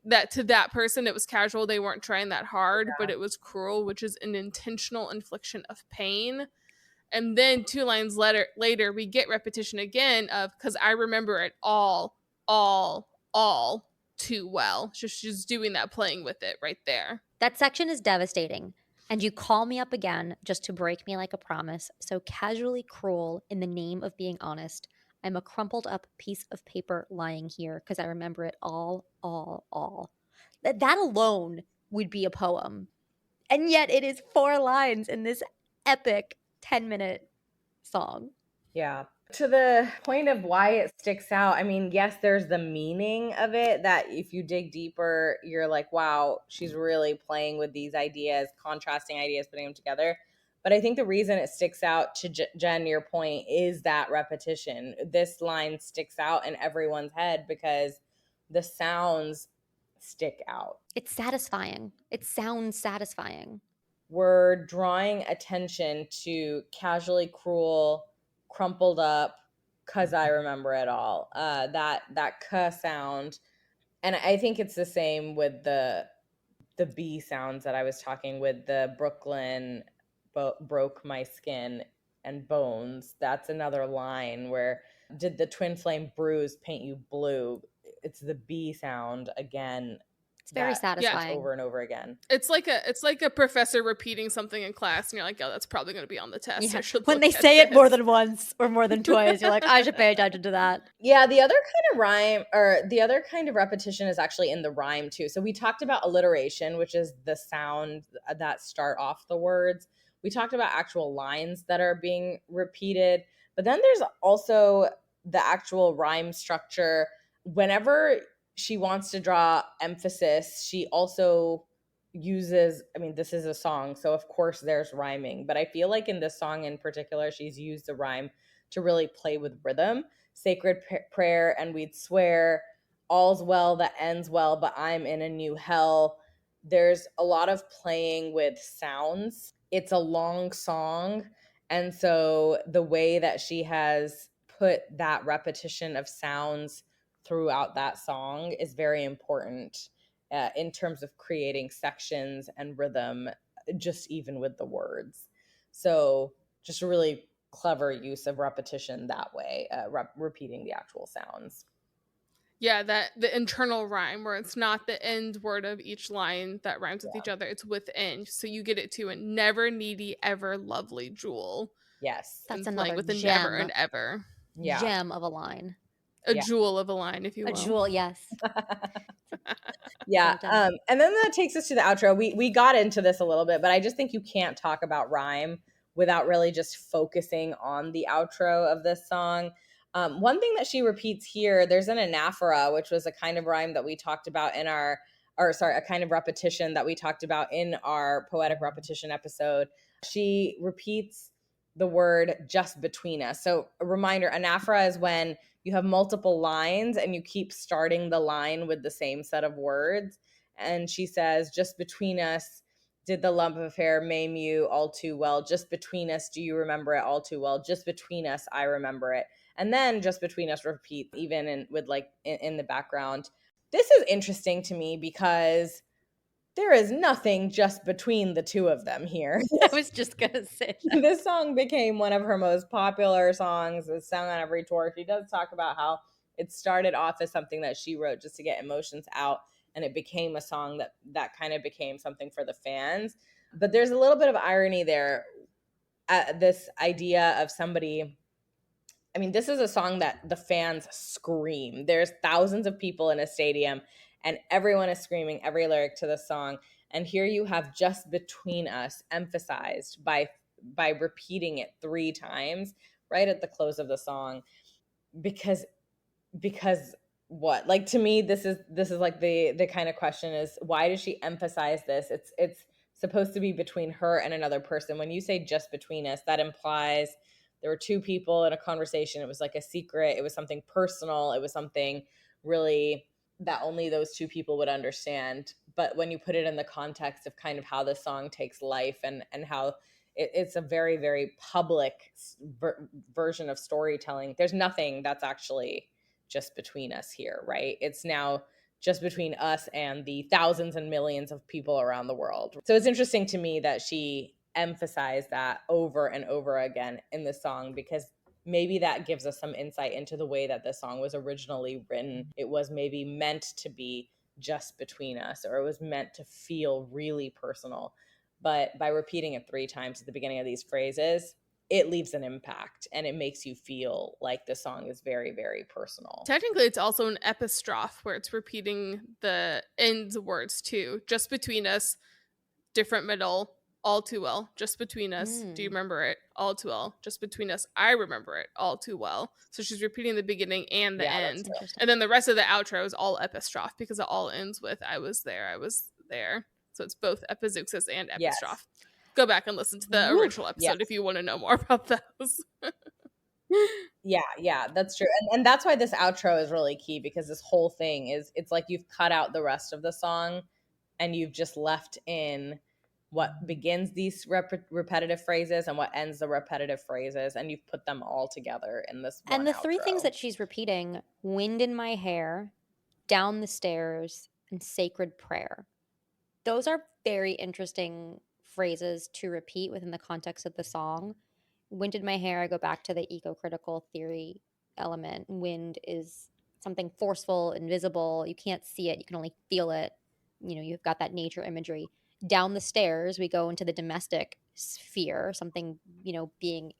S2: that to that person it was casual, they weren't trying that hard, but it was cruel, which is an intentional infliction of pain. And then two lines later we get repetition again of because I remember it all too well. She's doing that, playing with it right there.
S3: That section is devastating. And you call me up again just to break me like a promise, so casually cruel in the name of being honest. I'm a crumpled up piece of paper lying here because I remember it all. That alone would be a poem. And yet it is 4 lines in this epic 10-minute song.
S1: Yeah. To the point of why it sticks out, I mean, yes, there's the meaning of it that if you dig deeper, you're like, wow, she's really playing with these ideas, contrasting ideas, putting them together. But I think the reason it sticks out to Jen, your point, is that repetition. This line sticks out in everyone's head because the sounds stick out.
S3: It's satisfying. It sounds satisfying.
S1: We're drawing attention to casually cruel, crumpled up, cause I remember it all. That k sound, and I think it's the same with the B sounds that I was talking with the Brooklyn broke my skin and bones. That's another line where did the twin flame bruise paint you blue? It's the B sound again.
S3: It's very
S1: that
S3: satisfying.
S1: over and over again.
S2: It's like a professor repeating something in class, and you're like, oh, that's probably going to be on the test. I should
S3: When
S2: look
S3: they
S2: at
S3: say it more
S2: this.
S3: than once or more than twice, you're like, I should pay attention to that.
S1: Yeah, the other kind of rhyme or the other kind of repetition is actually in the rhyme too. So we talked about alliteration, which is the sound that start off the words. We talked about actual lines that are being repeated, but then there's also the actual rhyme structure. Whenever she wants to draw emphasis, she also uses, I mean, this is a song, so of course there's rhyming, but I feel like in this song in particular, she's used the rhyme to really play with rhythm. Sacred prayer, and we'd swear, all's well that ends well, but I'm in a new hell. There's a lot of playing with sounds. It's a long song, and so the way that she has put that repetition of sounds throughout that song is very important in terms of creating sections and rhythm, just even with the words. So just a really clever use of repetition that way, repeating the actual sounds.
S2: Yeah, that the internal rhyme where it's not the end word of each line that rhymes with each other, it's within. So you get it to a never needy, ever lovely jewel.
S1: Yes.
S3: That's
S2: And
S3: another
S2: playing with a
S3: gem.
S2: never and ever.
S1: Yeah.
S3: Gem of a line.
S2: A
S1: Yeah.
S2: jewel of a line, if you will.
S3: A jewel, yes.
S1: Yeah.
S3: Well done.
S1: And then that takes us to the outro. We got into this a little bit, but I just think you can't talk about rhyme without really just focusing on the outro of this song. One thing that she repeats here, there's an anaphora, which was a kind of rhyme that we talked about in a kind of repetition that we talked about in our poetic repetition episode. She repeats the word just between us. So a reminder, anaphora is when you have multiple lines and you keep starting the line with the same set of words. And she says, just between us, did the lump of hair maim you all too well? Just between us, do you remember it all too well? Just between us, I remember it. And then just between us repeat even in the background. This is interesting to me because there is nothing just between the two of them here.
S3: I was just going to say that.
S1: This song became one of her most popular songs. It's sung on every tour. She does talk about how it started off as something that she wrote just to get emotions out, and it became a song that kind of became something for the fans. But there's a little bit of irony there. This idea of somebody, I mean, this is a song that the fans scream. There's thousands of people in a stadium, and everyone is screaming every lyric to the song. And here you have just between us emphasized by repeating it 3 times right at the close of the song. Because what? Like, to me, this is like the kind of question is, why does she emphasize this? It's supposed to be between her and another person. When you say just between us, that implies there were 2 people in a conversation. It was like a secret. It was something personal. It was something really that only those 2 people would understand. But when you put it in the context of kind of how the song takes life and how it's a very, very public version of storytelling, there's nothing that's actually just between us here, right? It's now just between us and the thousands and millions of people around the world. So it's interesting to me that she emphasized that over and over again in the song, because maybe that gives us some insight into the way that the song was originally written. It was maybe meant to be just between us, or it was meant to feel really personal. But by repeating it 3 times at the beginning of these phrases, it leaves an impact and it makes you feel like the song is very, very personal.
S2: Technically, it's also an epistrophe where it's repeating the end words too. Just between us, different middle, all too well. Just between us, do you remember it? All too well. Just between us, I remember it all too well. So she's repeating the beginning and the end. And then the rest of the outro is all epistrophe because it all ends with I was there, I was there. So it's both epizeuxis and epistrophe. Yes. Go back and listen to the original episode if you want to know more about those.
S1: Yeah, that's true. And that's why this outro is really key, because this whole thing is, it's like you've cut out the rest of the song and you've just left in what begins these repetitive phrases and what ends the repetitive phrases, and you've put them all together in this one
S3: And the
S1: outro.
S3: 3 things that she's repeating: wind in my hair, down the stairs, and sacred prayer. Those are very interesting phrases to repeat within the context of the song. Wind in my hair, I go back to the ecocritical theory element. Wind is something forceful, invisible. You can't see it, you can only feel it. you've got that nature imagery. Down the stairs, we go into the domestic sphere, something, being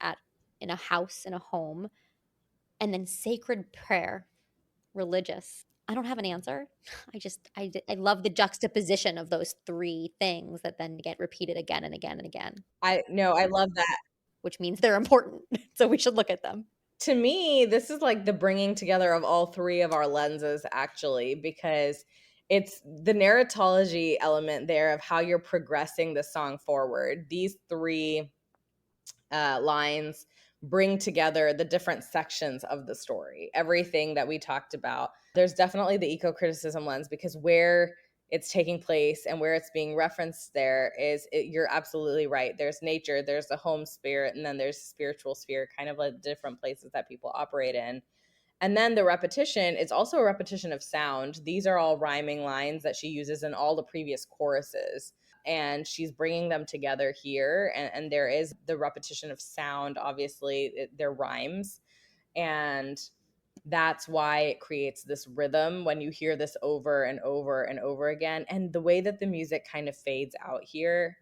S3: in a house, in a home, and then sacred prayer, religious. I don't have an answer. I love the juxtaposition of those three things that then get repeated again and again and again,
S1: I love that.
S3: which means they're important. So we should look at them.
S1: To me, this is like the bringing together of all three of our lenses, actually, because it's the narratology element there of how you're progressing the song forward. These three lines bring together the different sections of the story, everything that we talked about. There's definitely the eco-criticism lens, because where it's taking place and where it's being referenced there you're absolutely right. There's nature, there's the home spirit, and then there's spiritual sphere, kind of like different places that people operate in. And then the repetition is also a repetition of sound. These are all rhyming lines that she uses in all the previous choruses, and she's bringing them together here. And there is the repetition of sound. Obviously, they're rhymes, and that's why it creates this rhythm when you hear this over and over and over again. And the way that the music kind of fades out here,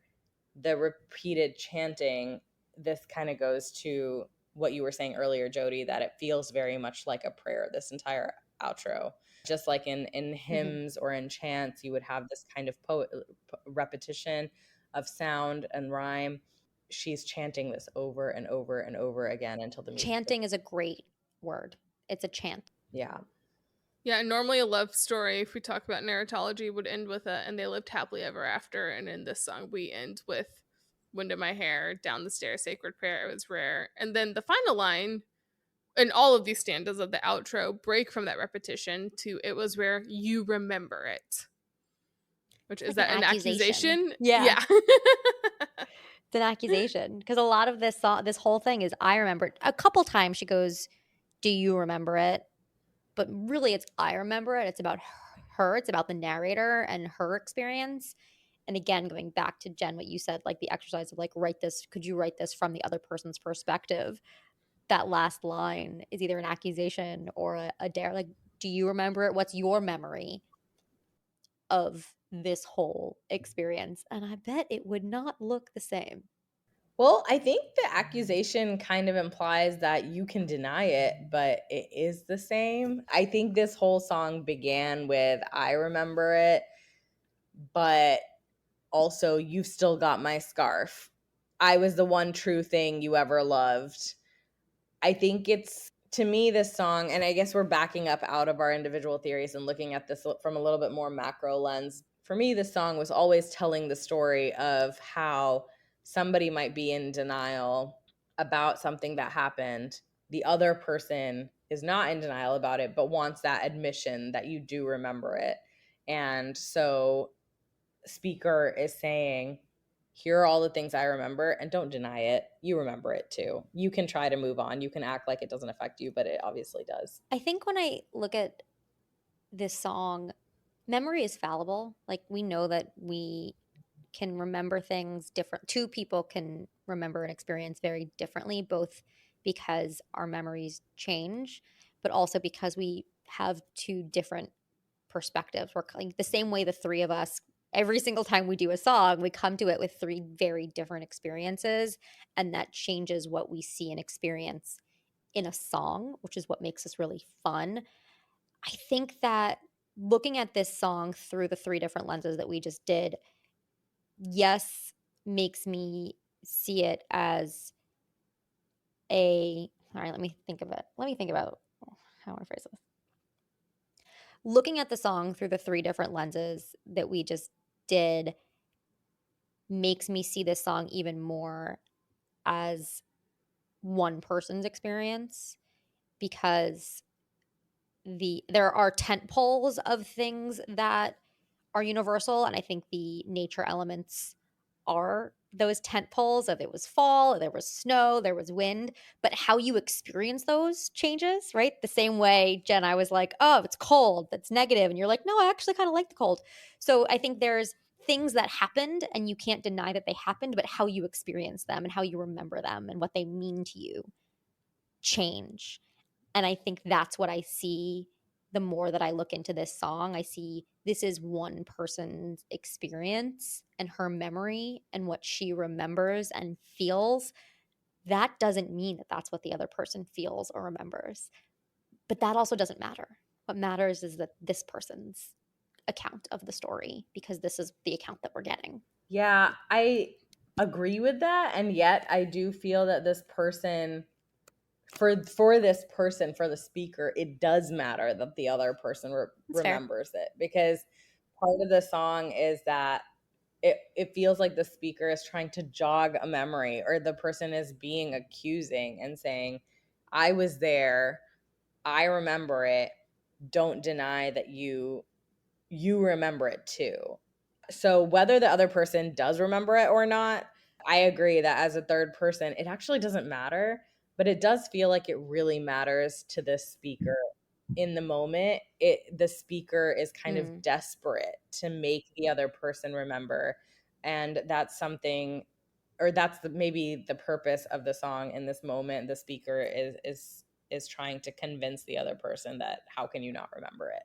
S1: the repeated chanting, this kind of goes to what you were saying earlier, Jody, that it feels very much like a prayer, this entire outro. Just like in hymns or in chants, you would have this kind of repetition of sound and rhyme. She's chanting this over and over and over again until the music.
S3: Chanting is a great word. It's a chant.
S1: Yeah.
S2: Yeah, normally a love story, if we talk about narratology, would end with and they lived happily ever after. And in this song, we end with wind in my hair, down the stairs, sacred prayer, it was rare. And then the final line, and all of these stanzas of the outro break from that repetition to it was rare, you remember it. Which is that an accusation?
S3: Yeah. It's an accusation, because a lot of this whole thing is I remember it. A couple times she goes, do you remember it? But really it's I remember it. It's about her. It's about the narrator and her experience. And again, going back to Jen, what you said, like the exercise of like, could you write this from the other person's perspective? That last line is either an accusation or a dare. Like, do you remember it? What's your memory of this whole experience? And I bet it would not look the same.
S1: Well, I think the accusation kind of implies that you can deny it, but it is the same. I think this whole song began with, I remember it, but also, you've still got my scarf. I was the one true thing you ever loved. I think it's, to me, this song, and I guess we're backing up out of our individual theories and looking at this from a little bit more macro lens. For me, this song was always telling the story of how somebody might be in denial about something that happened. The other person is not in denial about it, but wants that admission that you do remember it. And so speaker is saying, here are all the things I remember, and don't deny it. You remember it too. You can try to move on. You can act like it doesn't affect you, but it obviously does.
S3: I think when I look at this song, memory is fallible. Like, we know that we can remember things different. Two people can remember an experience very differently, both because our memories change, but also because we have two different perspectives. We're like the same way the three of us, every single time we do a song, we come to it with three very different experiences, and that changes what we see and experience in a song, which is what makes this really fun. I think that looking at this song through the three different lenses that we just did, yes, makes me see it as all right, let me think about how I want to phrase this. Looking at the song through the three different lenses that we just did makes me see this song even more as one person's experience, because there are tent poles of things that are universal, and I think the nature elements are those tent poles. Of it was fall, there was snow, there was wind, but how you experience those changes, right? The same way, Jen, I was like, oh, it's cold, that's negative, and you're like, no, I actually kind of like the cold. So I think there's things that happened and you can't deny that they happened, but how you experience them and how you remember them and what they mean to you change. And I think that's what I see the more that I look into this song, I see this is one person's experience and her memory and what she remembers and feels. That doesn't mean that that's what the other person feels or remembers. But that also doesn't matter. What matters is that this person's account of the story, because this is the account that we're getting.
S1: Yeah, I agree with that. And yet I do feel that this person, for this person, for the speaker, it does matter that the other person remembers it, because part of the song is that it feels like the speaker is trying to jog a memory, or the person is being accusing and saying, I was there, I remember it, don't deny that you remember it too. So whether the other person does remember it or not, I agree that as a third person, it actually doesn't matter, but it does feel like it really matters to the speaker in the moment. The speaker is kind of desperate to make the other person remember, and that's something, or that's maybe the purpose of the song in this moment. The speaker is trying to convince the other person that how can you not remember it?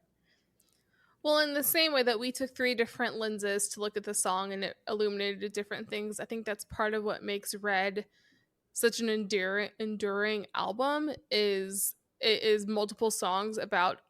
S2: Well, in the same way that we took 3 different lenses to look at the song and it illuminated different things, I think that's part of what makes Red such an enduring album. Is it is multiple songs about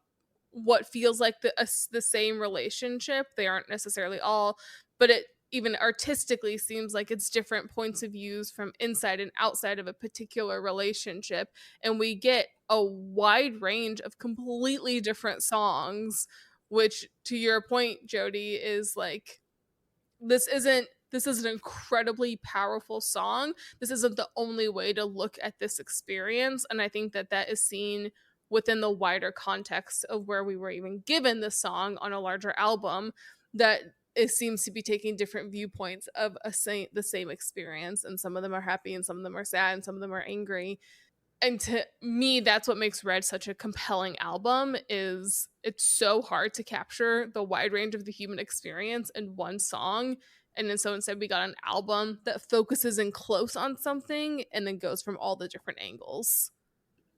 S2: what feels like the same relationship. They aren't necessarily all, but it even artistically seems like it's different points of views from inside and outside of a particular relationship, and we get a wide range of completely different songs, which, to your point, Jody, is like, this is an incredibly powerful song. This isn't the only way to look at this experience, and I think that that is seen within the wider context of where we were even given the song on a larger album, that it seems to be taking different viewpoints of the same experience, and some of them are happy and some of them are sad and some of them are angry. And to me, that's what makes Red such a compelling album. Is it's so hard to capture the wide range of the human experience in one song, and then so instead we got an album that focuses in close on something and then goes from all the different angles.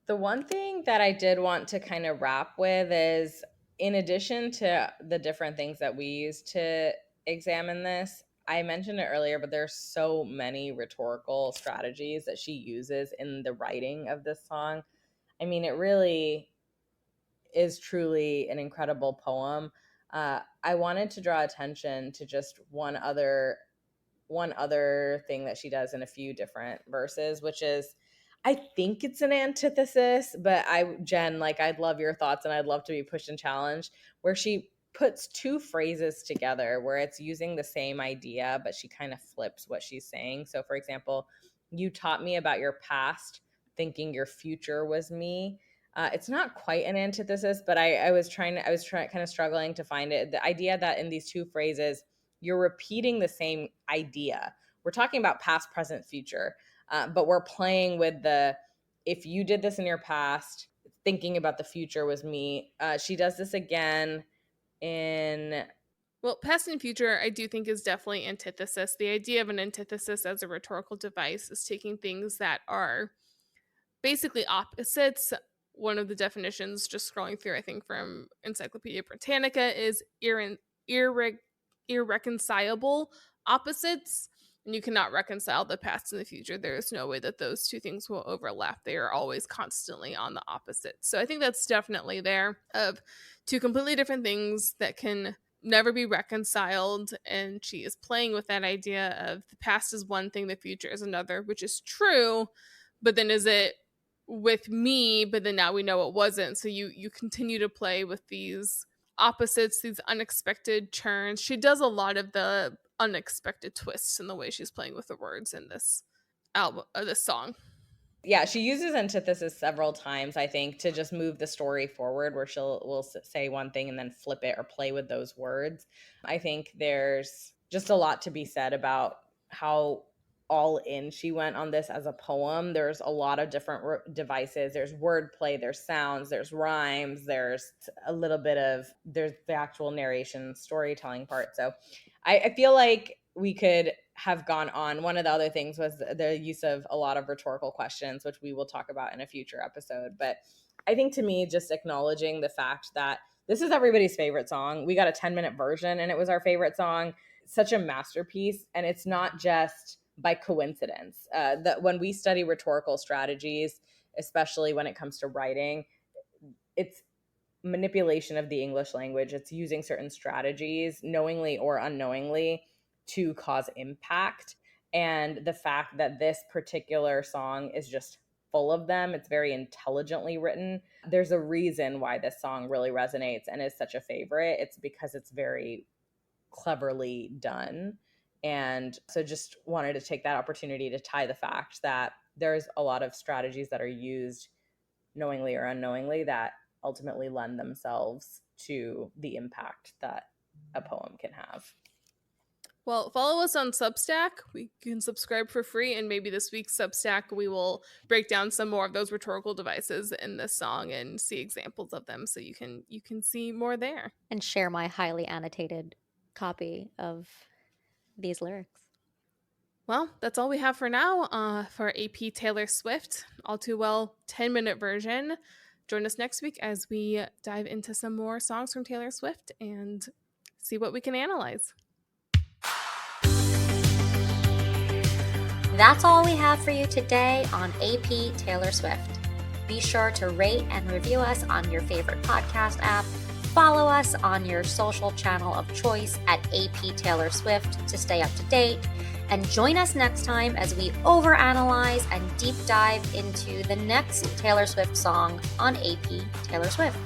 S1: The one thing that I did want to kind of wrap with is, in addition to the different things that we use to examine this, I mentioned it earlier, but there's so many rhetorical strategies that she uses in the writing of this song. I mean, it really is truly an incredible poem. I wanted to draw attention to just one other thing that she does in a few different verses, which is, I think it's an antithesis, but Jen, like, I'd love your thoughts and I'd love to be pushed and challenged, where she puts two phrases together where it's using the same idea, but she kind of flips what she's saying. So for example, you taught me about your past, thinking your future was me. It's not quite an antithesis, but I was kind of struggling to find it. The idea that in these two phrases, you're repeating the same idea. We're talking about past, present, future, but we're playing with if you did this in your past, thinking about the future was me. She does this again in...
S2: Well, past and future, I do think, is definitely antithesis. The idea of an antithesis as a rhetorical device is taking things that are basically opposites. One of the definitions, just scrolling through, I think from Encyclopedia Britannica, is irreconcilable opposites. And you cannot reconcile the past and the future. There is no way that those two things will overlap. They are always constantly on the opposites. So I think that's definitely there, of two completely different things that can never be reconciled. And she is playing with that idea of the past is one thing, the future is another, which is true. But then is it with me? But then now we know it wasn't. So you continue to play with these opposites, these unexpected turns. She does a lot of the unexpected twists in the way she's playing with the words in this album, or this song.
S1: Yeah, she uses antithesis several times, I think, to just move the story forward, where will say one thing and then flip it or play with those words. I think there's just a lot to be said about how all in she went on this as a poem. There's a lot of different devices. There's wordplay, there's sounds, there's rhymes, there's there's the actual narration storytelling part. So I feel like we could have gone on. One of the other things was the use of a lot of rhetorical questions, which we will talk about in a future episode. But I think to me, just acknowledging the fact that this is everybody's favorite song. We got a 10-minute version and it was our favorite song. Such a masterpiece. And it's not just by coincidence. That when we study rhetorical strategies, especially when it comes to writing, it's manipulation of the English language. It's using certain strategies, knowingly or unknowingly, to cause impact. And the fact that this particular song is just full of them, it's very intelligently written. There's a reason why this song really resonates and is such a favorite. It's because it's very cleverly done. And so just wanted to take that opportunity to tie the fact that there's a lot of strategies that are used knowingly or unknowingly that ultimately lend themselves to the impact that a poem can have.
S2: Well, follow us on Substack. We can subscribe for free, and maybe this week's Substack we will break down some more of those rhetorical devices in this song and see examples of them, so you can see more there.
S3: And share my highly annotated copy of these lyrics.
S2: Well, that's all we have for now for AP Taylor Swift, All Too Well 10-minute version. Join us next week as we dive into some more songs from Taylor Swift and see what we can analyze.
S3: That's all we have for you today on AP Taylor Swift. Be sure to rate and review us on your favorite podcast app. Follow us on your social channel of choice at AP Taylor Swift to stay up to date. And join us next time as we overanalyze and deep dive into the next Taylor Swift song on AP Taylor Swift.